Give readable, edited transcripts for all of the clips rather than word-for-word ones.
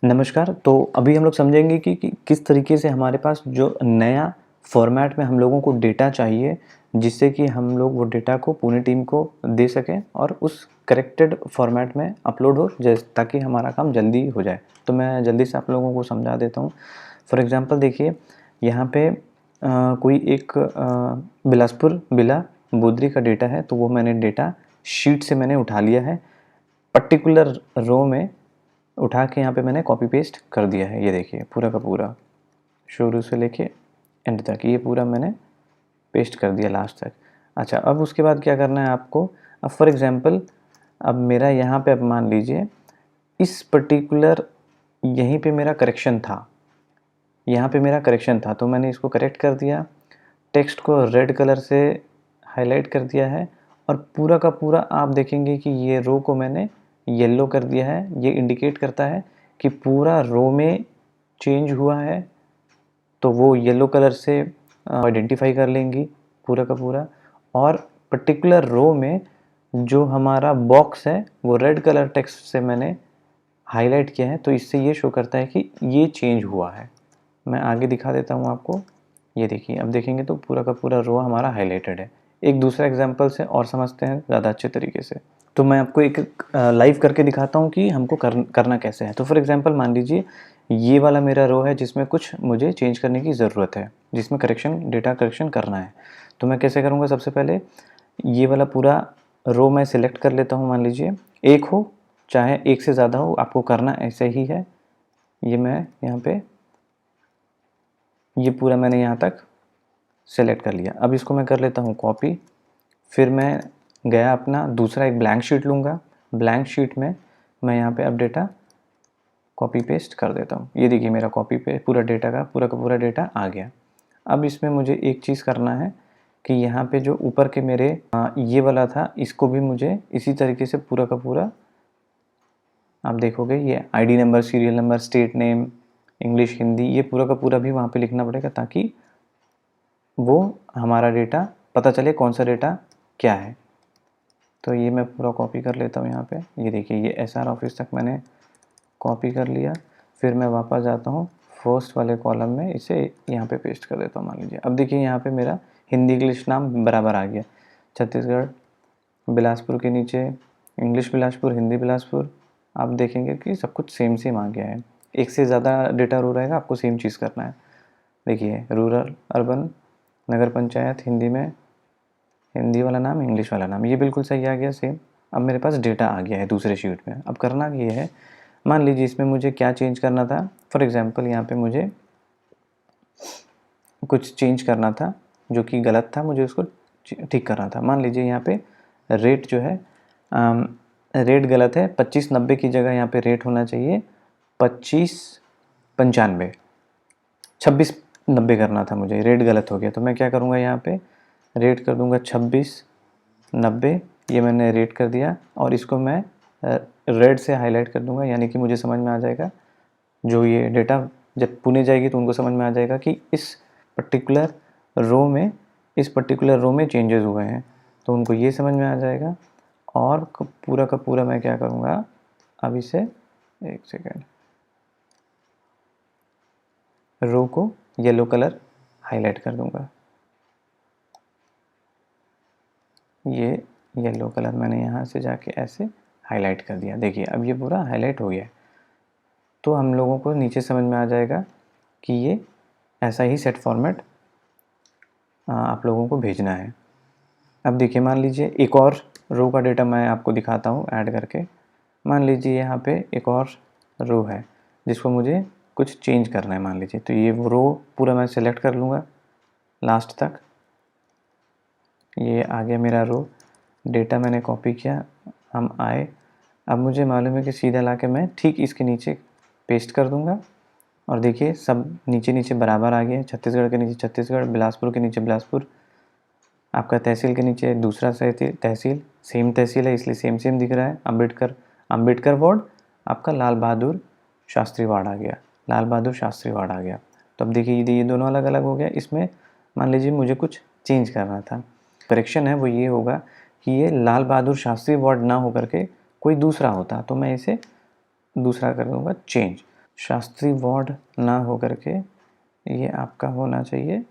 नमस्कार। तो अभी हम लोग समझेंगे कि किस तरीके से हमारे पास जो नया फ़ॉर्मेट में हम लोगों को डेटा चाहिए, जिससे कि हम लोग वो डेटा को पूरी टीम को दे सकें और उस करेक्टेड फ़ॉर्मेट में अपलोड हो ताकि हमारा काम जल्दी हो जाए। तो मैं जल्दी से आप लोगों को समझा देता हूँ। फॉर एग्ज़ाम्पल देखिए, यहाँ पे कोई एक बिलासपुर बिला बोदरी का डेटा है, तो वो मैंने डेटा शीट से मैंने उठा लिया है। पर्टिकुलर रो में उठा के यहाँ पे मैंने कॉपी पेस्ट कर दिया है। ये देखिए पूरा का पूरा शुरू से लेके एंड तक ये पूरा मैंने पेस्ट कर दिया लास्ट तक। अच्छा, अब उसके बाद क्या करना है आपको। अब फॉर एग्ज़ाम्पल अब मेरा यहाँ पे अब मान लीजिए इस पर्टिकुलर यहीं पे मेरा करेक्शन था, यहाँ पे मेरा करेक्शन था, तो मैंने इसको करेक्ट कर दिया। टेक्स्ट को रेड कलर से हाईलाइट कर दिया है और पूरा का पूरा आप देखेंगे कि ये रो को मैंने येलो कर दिया है। ये इंडिकेट करता है कि पूरा रो में चेंज हुआ है, तो वो येलो कलर से आइडेंटिफाई कर लेंगी पूरा का पूरा। और पर्टिकुलर रो में जो हमारा बॉक्स है वो रेड कलर टेक्स्ट से मैंने हाईलाइट किया है, तो इससे ये शो करता है कि ये चेंज हुआ है। मैं आगे दिखा देता हूँ आपको। ये देखिए, अब देखेंगे तो पूरा का पूरा रो हमारा हाईलाइटेड है। एक दूसरा एग्जांपल से और समझते हैं ज़्यादा अच्छे तरीके से। तो मैं आपको एक लाइव करके दिखाता हूँ कि हमको करना कैसे है। तो फॉर एग्जांपल मान लीजिए ये वाला मेरा रो है जिसमें कुछ मुझे चेंज करने की ज़रूरत है, जिसमें डेटा करेक्शन करना है। तो मैं कैसे करूँगा, सबसे पहले ये वाला पूरा रो मैं सिलेक्ट कर लेता हूँ। मान लीजिए एक हो चाहे एक से ज़्यादा हो, आपको करना ऐसे ही है। ये मैं यहाँ पे ये पूरा मैंने यहाँ तक सेलेक्ट कर लिया। अब इसको मैं कर लेता हूँ कॉपी। फिर मैं गया अपना दूसरा एक ब्लैंक शीट लूँगा। ब्लैंक शीट में मैं यहाँ पे अब डेटा कॉपी पेस्ट कर देता हूँ। ये देखिए मेरा कॉपी पे पूरा डेटा का पूरा डेटा आ गया। अब इसमें मुझे एक चीज़ करना है कि यहाँ पे जो ऊपर के मेरे ये वाला था, इसको भी मुझे इसी तरीके से पूरा का पूरा आप देखोगे ये ID number, serial number, state name, English, Hindi, ये पूरा का पूरा भी वहाँ पे लिखना पड़ेगा ताकि वो हमारा डेटा पता चले कौन सा डेटा क्या है। तो ये मैं पूरा कॉपी कर लेता हूँ यहाँ पे। ये देखिए ये एसआर ऑफिस तक मैंने कॉपी कर लिया। फिर मैं वापस जाता हूँ फर्स्ट वाले कॉलम में, इसे यहाँ पे पेस्ट कर देता हूँ। मान लीजिए अब देखिए यहाँ पे मेरा हिंदी इंग्लिश नाम बराबर आ गया। छत्तीसगढ़ बिलासपुर के नीचे इंग्लिश बिलासपुर, हिंदी बिलासपुर। आप देखेंगे कि सब कुछ सेम सेम आ गया है। एक से ज़्यादा डेटा रो रहेगा, आपको सेम चीज़ करना है। देखिए रूरल, अर्बन, नगर पंचायत, हिंदी में हिंदी वाला नाम, इंग्लिश वाला नाम, ये बिल्कुल सही आ गया सेम। अब मेरे पास डेटा आ गया है दूसरे शीट में। अब करना ये है, मान लीजिए इसमें मुझे क्या चेंज करना था। फॉर एग्जांपल यहाँ पे मुझे कुछ चेंज करना था जो कि गलत था, मुझे उसको ठीक करना था। मान लीजिए यहाँ पे रेट जो है रेट गलत है। 2590 की जगह यहाँ पे रेट होना चाहिए 2595। 2690 करना था मुझे, रेट गलत हो गया। तो मैं क्या करूँगा, यहाँ पे रेट कर दूँगा 2690। ये मैंने रेट कर दिया और इसको मैं रेड से हाईलाइट कर दूँगा, यानी कि मुझे समझ में आ जाएगा। जो ये डेटा जब पुणे जाएगी तो उनको समझ में आ जाएगा कि इस पर्टिकुलर रो में चेंजेस हुए हैं, तो उनको ये समझ में आ जाएगा। और पूरा का पूरा मैं क्या करूँगा, अब इसे एक सेकेंड, रो को येलो कलर हाईलाइट कर दूँगा। ये येलो कलर मैंने यहाँ से जाके ऐसे हाईलाइट कर दिया। देखिए अब ये पूरा हाईलाइट हो गया है। तो हम लोगों को नीचे समझ में आ जाएगा कि ये ऐसा ही सेट फॉर्मेट आप लोगों को भेजना है। अब देखिए मान लीजिए एक और रो का डेटा मैं आपको दिखाता हूँ ऐड करके। मान लीजिए यहाँ पे एक और रो है जिसको मुझे कुछ चेंज करना है। मान लीजिए तो ये रो पूरा मैं सेलेक्ट कर लूँगा लास्ट तक। ये आ गया मेरा रो, डेटा मैंने कॉपी किया, हम आए। अब मुझे मालूम है कि सीधा लाके मैं ठीक इसके नीचे पेस्ट कर दूँगा और देखिए सब नीचे नीचे बराबर आ गया है। छत्तीसगढ़ के नीचे छत्तीसगढ़, बिलासपुर के नीचे बिलासपुर, आपका तहसील के नीचे दूसरा तहसील, सेम तहसील है इसलिए सेम सेम दिख रहा है। अम्बेडकर वार्ड, आपका लाल बहादुर शास्त्री वार्ड आ गया, लाल बहादुर शास्त्री वार्ड आ गया। तो अब देखिए ये दोनों अलग अलग हो गया। इसमें मान लीजिए मुझे कुछ चेंज करना था, करेक्शन है वो ये होगा कि ये लाल बहादुर शास्त्री वार्ड ना हो करके कोई दूसरा होता, तो मैं इसे दूसरा कर दूँगा चेंज। शास्त्री वार्ड ना हो करके ये आपका होना चाहिए,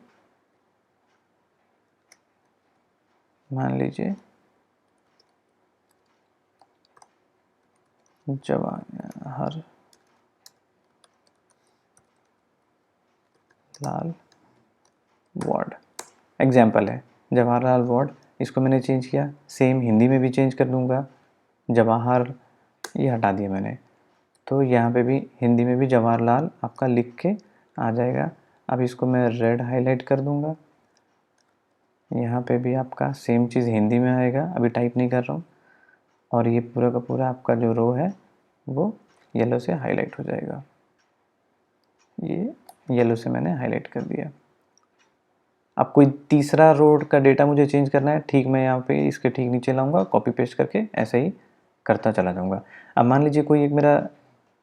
मान लीजिए जवाहर लाल वार्ड एग्जाम्पल है, जवाहरलाल वार्ड। इसको मैंने चेंज किया, सेम हिंदी में भी चेंज कर दूंगा, जवाहर ये हटा दिया मैंने, तो यहाँ पे भी हिंदी में भी जवाहरलाल आपका लिख के आ जाएगा। अब इसको मैं रेड हाईलाइट कर दूंगा, यहाँ पे भी आपका सेम चीज़ हिंदी में आएगा, अभी टाइप नहीं कर रहा हूँ। और ये पूरा का पूरा आपका जो रो है वो येलो से हाईलाइट हो जाएगा, ये येलो से मैंने हाईलाइट कर दिया। अब कोई तीसरा रो का डेटा मुझे चेंज करना है, ठीक मैं यहाँ पे इसके ठीक नीचे लाऊंगा, कॉपी पेस्ट करके ऐसे ही करता चला जाऊंगा। अब मान लीजिए कोई एक मेरा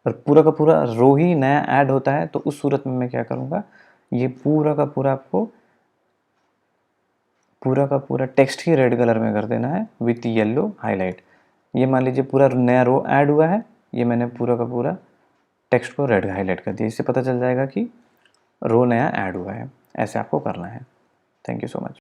पूरा का पूरा रो ही नया ऐड होता है, तो उस सूरत में मैं क्या करूँगा, ये पूरा का पूरा आपको पूरा का पूरा टेक्स्ट ही रेड कलर में कर देना है विथ येलो हाईलाइट। ये मान लीजिए पूरा नया रो ऐड हुआ है, ये मैंने पूरा का पूरा टेक्स्ट को रेड हाईलाइट कर दिया, इससे पता चल जाएगा कि रो नया ऐड हुआ है। ऐसे आपको करना है। Thank you so much.